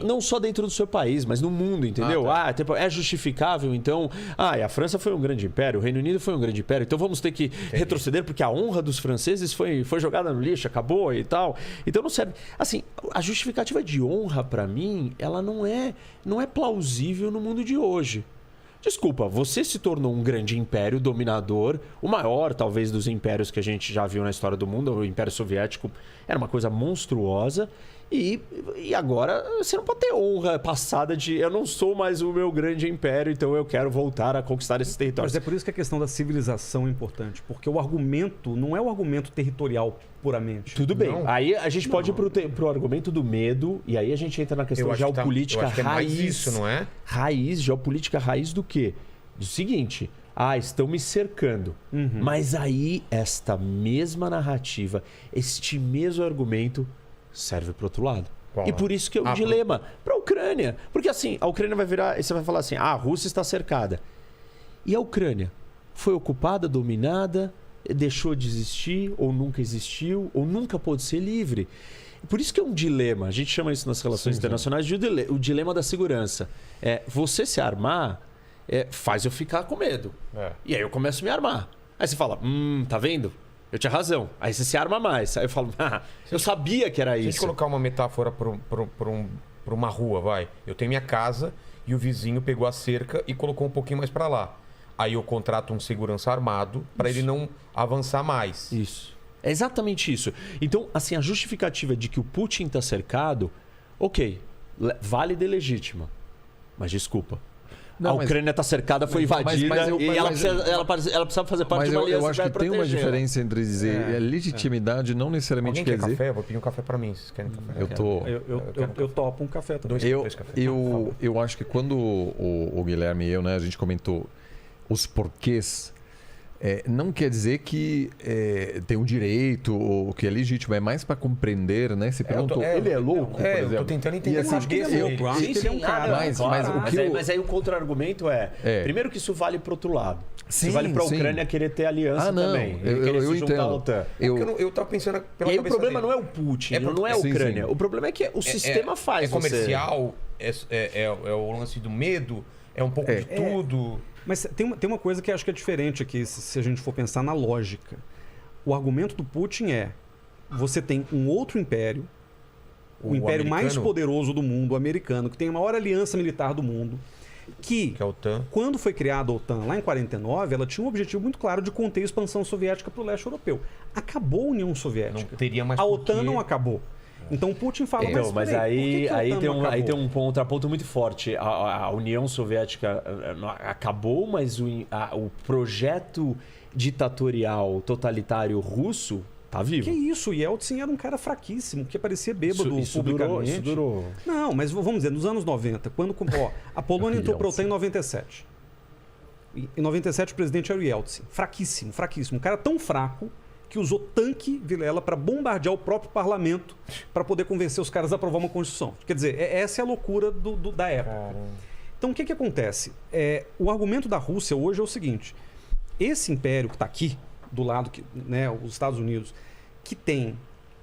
não só dentro do seu país, mas no mundo, entendeu? Tipo, é justificável, então... e a França foi um grande império, o Reino Unido foi um grande império, então vamos ter que retroceder porque a honra dos franceses foi jogada no lixo, acabou e tal. Então não serve... Assim, a justificativa de honra, para mim, ela não é plausível no mundo de hoje. Desculpa, você se tornou um grande império dominador, o maior, talvez, dos impérios que a gente já viu na história do mundo. O Império Soviético era uma coisa monstruosa. E agora você não pode ter honra passada de eu não sou mais o meu grande império, então eu quero voltar a conquistar esses territórios. Mas é por isso que a questão da civilização é importante, porque o argumento não é o argumento territorial puramente. Tudo bem. Não. Aí a gente pode ir pro argumento do medo, e aí a gente entra na questão geopolítica raiz. É mais isso, não é? Raiz, geopolítica raiz do quê? Do seguinte... estão me cercando. Mas aí, esta mesma narrativa, este mesmo argumento serve para o outro lado. E por isso que é um dilema para a Ucrânia. Porque assim, a Ucrânia vai virar... Você vai falar assim, a Rússia está cercada. E a Ucrânia? Foi ocupada, dominada, deixou de existir, ou nunca existiu, ou nunca pôde ser livre. Por isso que é um dilema. A gente chama isso nas relações internacionais de o dilema da segurança. Você se armar... faz eu ficar com medo. E aí eu começo a me armar. Aí você fala, tá vendo? Eu tinha razão. Aí você se arma mais. Aí eu falo, eu sabia que era isso. Se a gente colocar uma metáfora para uma rua, vai. Eu tenho minha casa e o vizinho pegou a cerca e colocou um pouquinho mais para lá. Aí eu contrato um segurança armado para ele não avançar mais. Isso. É exatamente isso. Então, assim, a justificativa de que o Putin está cercado, ok, válida e legítima. Mas desculpa. A Ucrânia está cercada, foi invadida e ela precisa fazer parte de uma aliança. Eu acho que tem uma diferença entre dizer legitimidade não necessariamente quer dizer... café? Eu vou pedir um café para mim. Vocês querem café? Eu topo um café também. Eu acho que quando o Guilherme e eu, né, a gente comentou os porquês, não quer dizer que tem um direito ou que é legítimo, é mais para compreender, né? Você perguntou, ele é louco, por exemplo? Eu tô tentando entender. Eu acho que ele é louco. Eu acho que ele é um cara. Mas aí o contra-argumento primeiro que isso vale para o outro lado. Isso vale para a Ucrânia querer ter aliança também. Eu entendo. Eu tava pensando... E aí o problema não é o Putin, não é a Ucrânia. O problema é que o sistema faz. É comercial, é o lance do medo, é um pouco de tudo... Mas tem uma coisa que acho que é diferente aqui, se a gente for pensar na lógica. O argumento do Putin você tem um outro império, o império mais poderoso do mundo, o americano, que tem a maior aliança militar do mundo, que é a OTAN. Quando foi criada a OTAN, lá em 49, ela tinha um objetivo muito claro de conter a expansão soviética para o leste europeu. Acabou a União Soviética. Não teria mais a OTAN não acabou. Então Putin fala, mas aí tem um contraponto muito forte. A União Soviética acabou, mas o projeto ditatorial totalitário russo tá vivo. Que isso? E Yeltsin era um cara fraquíssimo, que parecia bêbado publicamente. Isso durou. Não, mas vamos dizer, nos anos 90, quando a Polônia entrou para a OTAN em 97. Em 97 o presidente era o Yeltsin. Fraquíssimo. Um cara tão fraco que usou tanque, Vilela, para bombardear o próprio parlamento para poder convencer os caras a aprovar uma Constituição. Quer dizer, essa é a loucura da época. Caramba. Então, o que acontece? O argumento da Rússia hoje é o seguinte. Esse império que está aqui, do lado, os Estados Unidos, que tem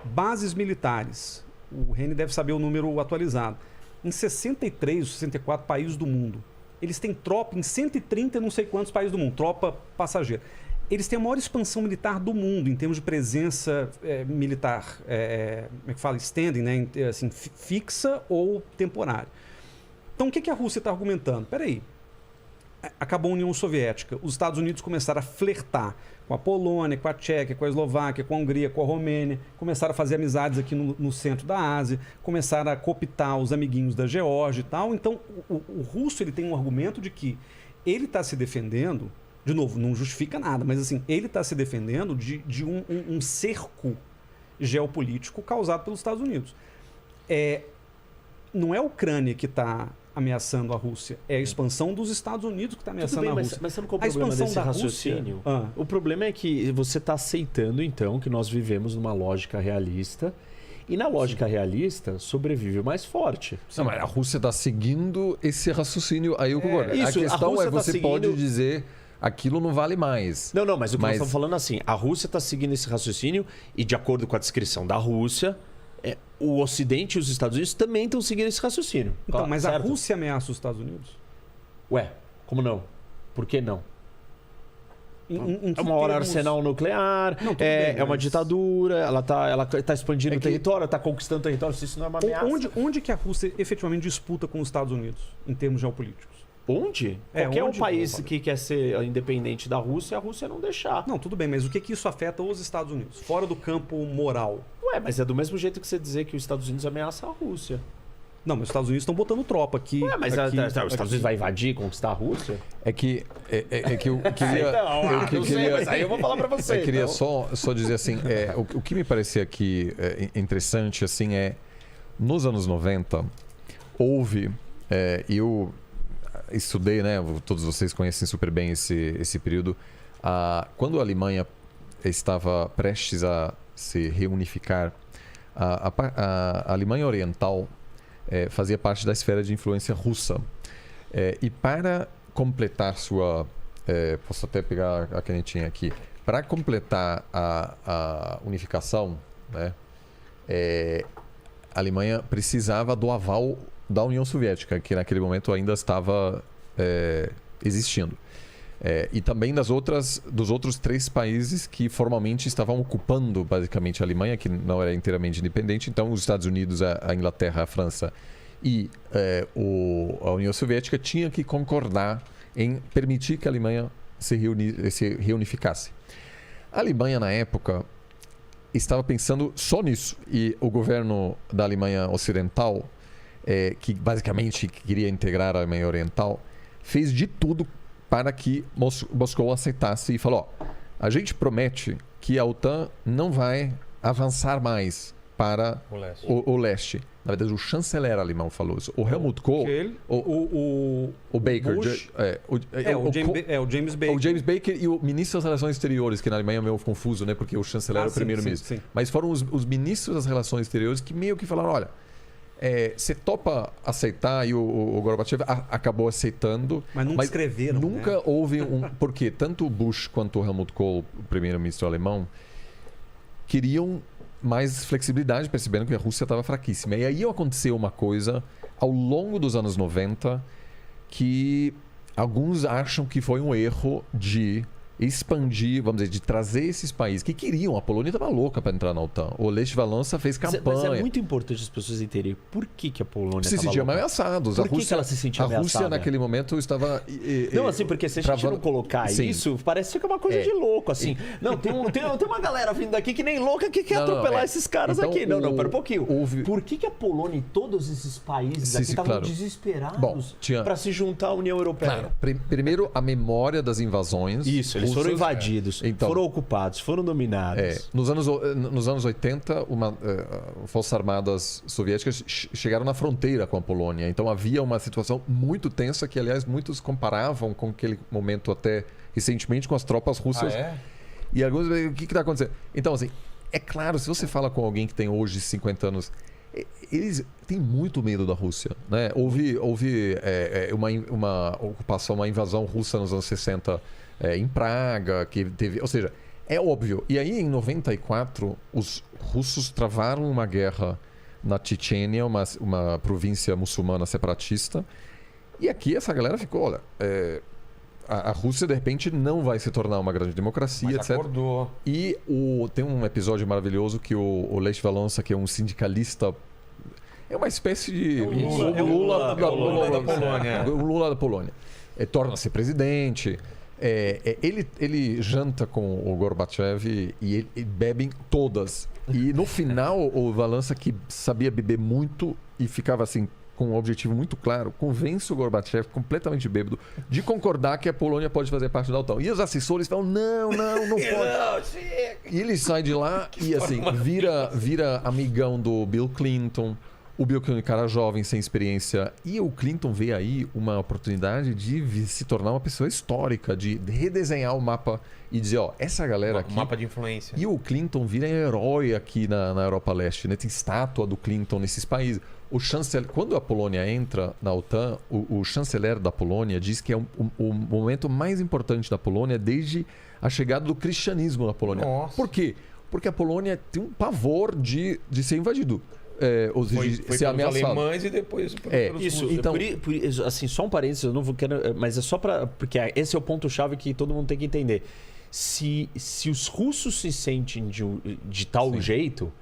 bases militares, o Reni deve saber o número atualizado, em 63, 64 países do mundo. Eles têm tropa em 130 e não sei quantos países do mundo, tropa passageira. Eles têm a maior expansão militar do mundo em termos de presença militar, como é que fala? Standing, né? Assim, fixa ou temporária. Então, o que a Rússia está argumentando? Peraí, acabou a União Soviética, os Estados Unidos começaram a flertar com a Polônia, com a Tchequia, com a Eslováquia, com a Hungria, com a Romênia, começaram a fazer amizades aqui no centro da Ásia, começaram a cooptar os amiguinhos da Geórgia e tal. Então, o russo ele tem um argumento de que ele está se defendendo. De novo, não justifica nada, mas assim, ele está se defendendo de um cerco geopolítico causado pelos Estados Unidos. Não é a Ucrânia que está ameaçando a Rússia, é a expansão dos Estados Unidos que está ameaçando a Rússia. Mas sabe qual é o problema desse raciocínio? O problema é que você está aceitando, então, que nós vivemos numa lógica realista. E na lógica realista, sobrevive o mais forte. Não, mas a Rússia está seguindo esse raciocínio. Aí eu concordo. A questão você pode dizer... Aquilo não vale mais. Não, mas o que nós estamos falando assim, a Rússia está seguindo esse raciocínio e de acordo com a descrição da Rússia, o Ocidente e os Estados Unidos também estão seguindo esse raciocínio. Então, mas certo? a Rússia ameaça os Estados Unidos? Ué, como não? Por que não? Em que É uma hora termos? arsenal nuclear, Não, tudo bem, é uma mas- ditadura, ela tá expandindo o território, tá conquistando território, se isso não é uma ameaça. Onde que a Rússia efetivamente disputa com os Estados Unidos, em termos geopolíticos? Onde? É, Qualquer onde, país Fábio? que quer ser independente da Rússia, a Rússia não deixar. Não, tudo bem, mas o que isso afeta os Estados Unidos? Fora do campo moral. Ué, mas é do mesmo jeito que você dizer que os Estados Unidos ameaça a Rússia. Não, mas os Estados Unidos estão botando tropa aqui. Ué, mas aqui, os Estados Unidos vai invadir, conquistar a Rússia? É que eu queria. Não sei, mas aí eu vou falar pra você. Eu queria então. só dizer assim, o que me parecia aqui interessante assim nos anos 90 houve, eu estudei, né? Todos vocês conhecem super bem esse período. Quando a Alemanha estava prestes a se reunificar, a Alemanha Oriental fazia parte da esfera de influência russa. E para completar sua... posso até pegar a canetinha aqui. Para completar a unificação, né, a Alemanha precisava do aval da União Soviética, que naquele momento ainda estava existindo. E também dos outros 3 países que formalmente estavam ocupando basicamente a Alemanha, que não era inteiramente independente. Então, os Estados Unidos, a Inglaterra, a França e a União Soviética tinham que concordar em permitir que a Alemanha se reunificasse. A Alemanha, na época, estava pensando só nisso. E o governo da Alemanha Ocidental, que basicamente queria integrar a Alemanha Oriental, fez de tudo para que Moscou aceitasse e falou: a gente promete que a OTAN não vai avançar mais para o leste. Na verdade, o chanceler alemão falou isso. O Helmut Kohl, o Baker, Bush, o James Baker. O James Baker e o ministro das Relações Exteriores, que na Alemanha é meio confuso, né? Porque o chanceler era o primeiro-ministro. Mas foram os ministros das Relações Exteriores que meio que falaram: olha, você topa aceitar, e o Gorbachev acabou aceitando. Mas nunca escreveram. Nunca houve porque tanto o Bush quanto o Helmut Kohl, o primeiro-ministro alemão, queriam mais flexibilidade, percebendo que a Rússia estava fraquíssima. E aí aconteceu uma coisa ao longo dos anos 90 que alguns acham que foi um erro de expandir, vamos dizer, de trazer esses países que queriam. A Polônia estava louca para entrar na OTAN. O Lech Walesa fez campanha. Mas é muito importante as pessoas entenderem por que a Polônia se sentiam ameaçados. Por que ela se sentia ameaçada? A Rússia, naquele momento, estava... Não, assim, porque se a gente não colocar isso, parece que é uma coisa de louco, assim. Não, tem uma galera vindo daqui que nem louca que quer atropelar esses caras então, aqui. Não, pera um pouquinho. Por que a Polônia e todos esses países aqui estavam desesperados para se juntar à União Europeia? Claro. Primeiro, a memória das invasões. Isso, eles foram invadidos, então, foram ocupados, foram dominados. Nos anos 80, Forças Armadas Soviéticas chegaram na fronteira com a Polônia. Então havia uma situação muito tensa que, aliás, muitos comparavam com aquele momento até recentemente com as tropas russas. E alguns, o que está acontecendo? Então, assim, é claro, se você fala com alguém que tem hoje 50 anos, eles têm muito medo da Rússia, né? Houve uma ocupação, uma invasão russa nos anos 60 em Praga, que teve... Ou seja, é óbvio. E aí, em 94, os russos travaram uma guerra na Chechênia, uma província muçulmana separatista. E aqui essa galera ficou, olha... A Rússia, de repente, não vai se tornar uma grande democracia, mas etc. Acordou. E tem um episódio maravilhoso que o Lech Walesa, que é um sindicalista... É uma espécie de... O Lula da Polônia. O Lula da Polônia. Torna-se presidente... Ele janta com o Gorbachev e bebem todas. E no final, o Walesa, que sabia beber muito e ficava assim, com um objetivo muito claro, convence o Gorbachev, completamente bêbado, de concordar que a Polônia pode fazer parte da OTAN. E os assessores falam: não pode. E ele sai de lá e assim, vira amigão do Bill Clinton. O Bill Clinton, cara jovem, sem experiência. E o Clinton vê aí uma oportunidade de se tornar uma pessoa histórica, de redesenhar o mapa e dizer, essa galera aqui... Mapa de influência. E o Clinton vira herói aqui na Europa Leste, né? Tem estátua do Clinton nesses países. O chanceler, quando a Polônia entra na OTAN, o chanceler da Polônia diz que é o momento mais importante da Polônia desde a chegada do cristianismo na Polônia. Nossa. Por quê? porque a Polônia tem um pavor de ser invadido. Foi Ser pelos ameaçado. alemães e depois pelos Isso, russos. então, assim, só um parênteses, eu não vou querer, mas é só para porque esse é o ponto-chave que todo mundo tem que entender. Se os russos se sentem de tal jeito,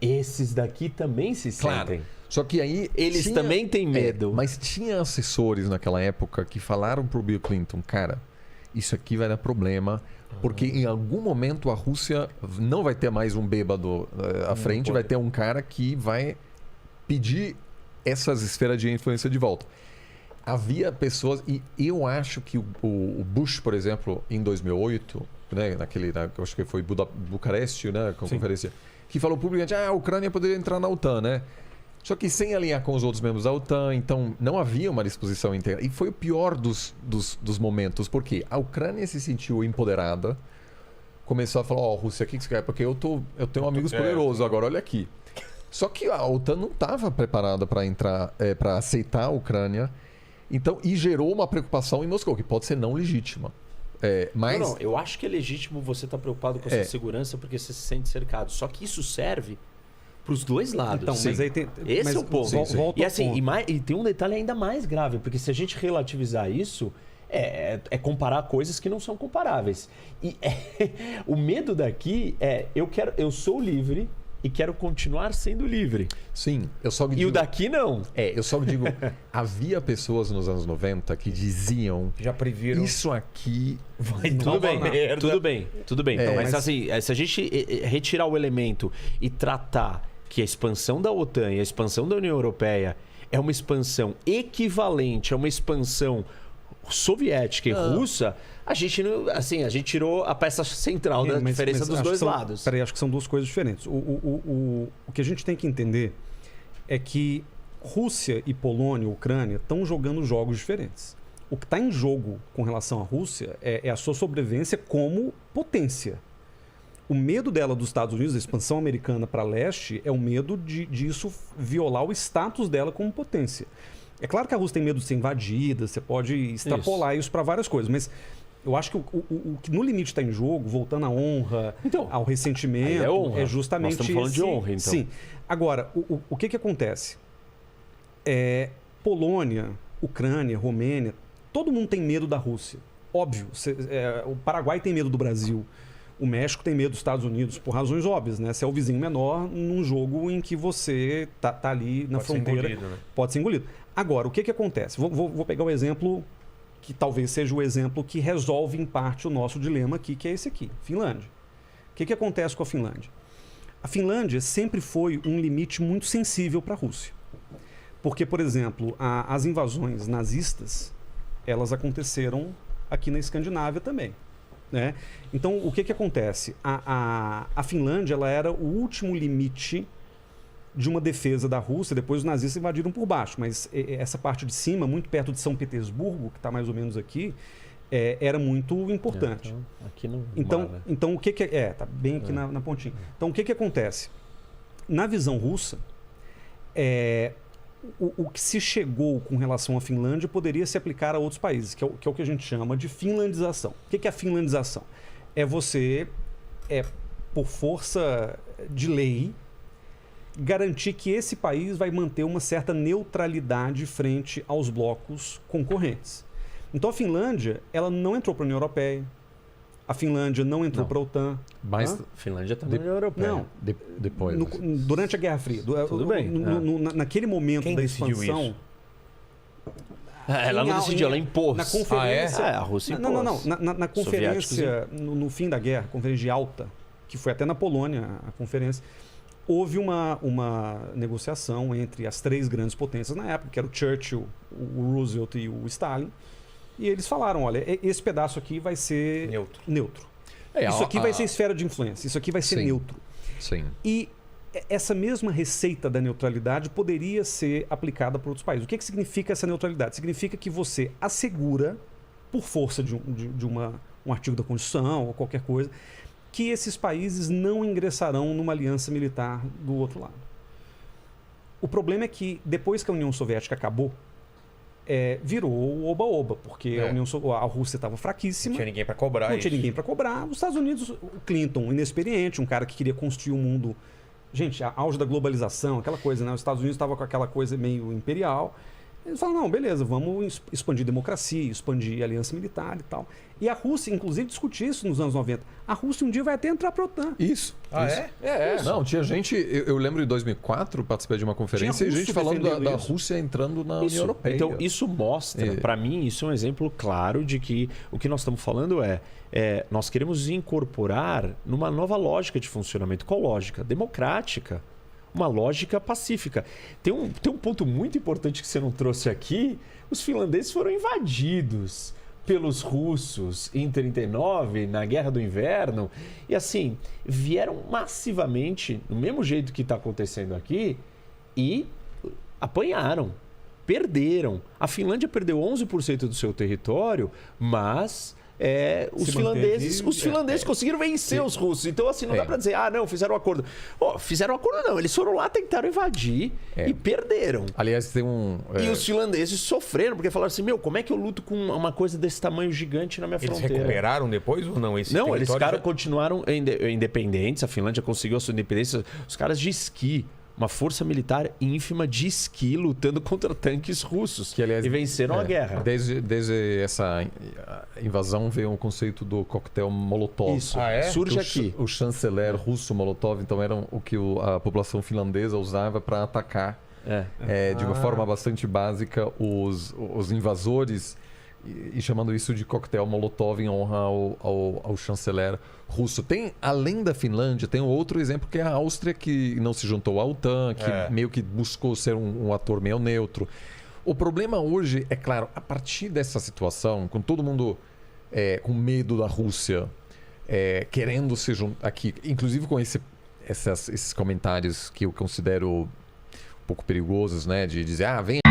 esses daqui também se sentem. Só que aí Eles também têm medo. mas tinha assessores naquela época que falaram pro Bill Clinton, cara, isso aqui vai dar problema, porque em algum momento a Rússia não vai ter mais um bêbado à frente, vai ter um cara que vai pedir essas esferas de influência de volta. Havia pessoas, e eu acho que o Bush, por exemplo, em 2008, né, eu acho que foi Bucareste, né, com a conferência, que falou publicamente, a Ucrânia poderia entrar na OTAN, né? Só que sem alinhar com os outros membros da OTAN, então não havia uma disposição interna. E foi o pior dos momentos, porque a Ucrânia se sentiu empoderada, começou a falar, Rússia, o que você quer? Porque eu tenho amigos poderosos agora, olha aqui. Só que a OTAN não estava preparada para entrar, para aceitar a Ucrânia, então, e gerou uma preocupação em Moscou, que pode ser não legítima. Mas... Não, eu acho que é legítimo você estar preocupado com a sua segurança porque você se sente cercado. Só que isso serve para os dois lados. Então, mas aí tem, esse é o ponto. Volta E ao assim, ponto. e tem um detalhe ainda mais grave, porque se a gente relativizar isso, é comparar coisas que não são comparáveis. E o medo daqui eu sou livre e quero continuar sendo livre. Sim, eu só digo... E o daqui não. Eu só digo, havia pessoas nos anos 90 que diziam... Já previram. Isso aqui vai Tudo bem, merda. tudo bem. Então, mas assim, se a gente retirar o elemento e tratar que a expansão da OTAN e a expansão da União Europeia é uma expansão equivalente a uma expansão soviética e russa, a gente tirou a peça central da diferença dos dois lados. Peraí, acho que são duas coisas diferentes. O que a gente tem que entender é que Rússia e Polônia, Ucrânia, estão jogando jogos diferentes. O que está em jogo com relação à Rússia é a sua sobrevivência como potência. O medo dela dos Estados Unidos, a expansão americana para leste, é o medo de isso violar o status dela como potência. É claro que a Rússia tem medo de ser invadida, você pode extrapolar isso para várias coisas, mas eu acho que o que no limite está em jogo, voltando à honra, ao ressentimento, é justamente Nós estamos falando de honra, então. Sim. Agora, o que acontece? Polônia, Ucrânia, Romênia, todo mundo tem medo da Rússia. Óbvio, o Paraguai tem medo do Brasil. O México tem medo dos Estados Unidos, por razões óbvias, né? Você é o vizinho menor num jogo em que você tá ali na fronteira. Ser engolido, né? Pode ser engolido. Agora, o que acontece? Vou pegar um exemplo que talvez seja o exemplo que resolve em parte o nosso dilema aqui, que é esse aqui, Finlândia. O que acontece com a Finlândia? A Finlândia sempre foi um limite muito sensível para a Rússia. Porque, por exemplo, as invasões nazistas, elas aconteceram aqui na Escandinávia também. Né? Então, o que acontece? A Finlândia ela era o último limite de uma defesa da Rússia. Depois os nazistas invadiram por baixo, mas essa parte de cima, muito perto de São Petersburgo, que está mais ou menos aqui, era muito importante. Então, aqui não então o que tá bem aqui na pontinha. Então, o que acontece? Na visão russa, o que se chegou com relação à Finlândia poderia se aplicar a outros países, que é o que a gente chama de finlandização. O que é a finlandização? É você, por força de lei, garantir que esse país vai manter uma certa neutralidade frente aos blocos concorrentes. Então a Finlândia, ela não entrou para a União Europeia, a Finlândia não entrou para a OTAN. Mas a Finlândia está na União Europeia. Não. Depois. Durante a Guerra Fria. Tudo bem. Naquele momento Quem da decidiu expansão... isso? Ela não decidiu, ela impôs. Na conferência... a Rússia impôs. Não. Na conferência, no fim da guerra, conferência de Alta, que foi até na Polônia a conferência, houve uma negociação entre as três grandes potências na época, que era o Churchill, o Roosevelt e o Stalin. E eles falaram, olha, esse pedaço aqui vai ser neutro. Isso aqui vai ser esfera de influência, isso aqui vai ser neutro. Sim. E essa mesma receita da neutralidade poderia ser aplicada para outros países. O que significa essa neutralidade? Significa que você assegura, por força de um artigo da Constituição ou qualquer coisa, que esses países não ingressarão numa aliança militar do outro lado. O problema é que, depois que a União Soviética acabou, virou o oba-oba, porque a Rússia estava fraquíssima. Não tinha ninguém para cobrar Não tinha ninguém para cobrar. Os Estados Unidos, o Clinton, inexperiente, um cara que queria construir um mundo... Gente, a auge da globalização, aquela coisa, né? Os Estados Unidos estavam com aquela coisa meio imperial. Eles falaram, não, beleza, vamos expandir democracia, expandir aliança militar e tal. E a Rússia, inclusive, discutiu isso nos anos 90. A Rússia um dia vai até entrar para a OTAN. Isso. Ah, isso. é? Não, tinha gente... Eu lembro em 2004, participei de uma conferência, e gente falando da Rússia entrando na União Europeia. Então, isso mostra, para mim, isso é um exemplo claro de que o que nós estamos falando nós queremos incorporar numa nova lógica de funcionamento. Qual lógica? Democrática. Uma lógica pacífica. Tem um ponto muito importante que você não trouxe aqui. Os finlandeses foram invadidos pelos russos em 1939, na Guerra do Inverno. E assim, vieram massivamente, do mesmo jeito que está acontecendo aqui, e apanharam, perderam. A Finlândia perdeu 11% do seu território, mas... os finlandeses conseguiram vencer os russos. Então, assim, não dá pra dizer, não, fizeram um acordo. Fizeram um acordo, não. Eles foram lá, tentaram invadir e perderam. Aliás, tem E os finlandeses sofreram, porque falaram assim, como é que eu luto com uma coisa desse tamanho gigante na minha fronteira? Eles recuperaram depois ou não? Não, eles continuaram independentes. A Finlândia conseguiu a sua independência. Os caras de esqui. Uma força militar ínfima de esqui lutando contra tanques russos. Que, aliás, e venceram a guerra. Desde essa invasão veio o conceito do coquetel Molotov. Isso, surge aqui. O chanceler russo Molotov, então, era o que a população finlandesa usava para atacar de uma forma bastante básica os invasores, e chamando isso de coquetel Molotov em honra ao chanceler russo. Tem, além da Finlândia, tem outro exemplo que é a Áustria, que não se juntou à OTAN, que meio que buscou ser um ator meio neutro. O problema hoje, é claro, a partir dessa situação, com todo mundo com medo da Rússia, querendo se juntar aqui, inclusive com esses comentários que eu considero um pouco perigosos, né? De dizer, vem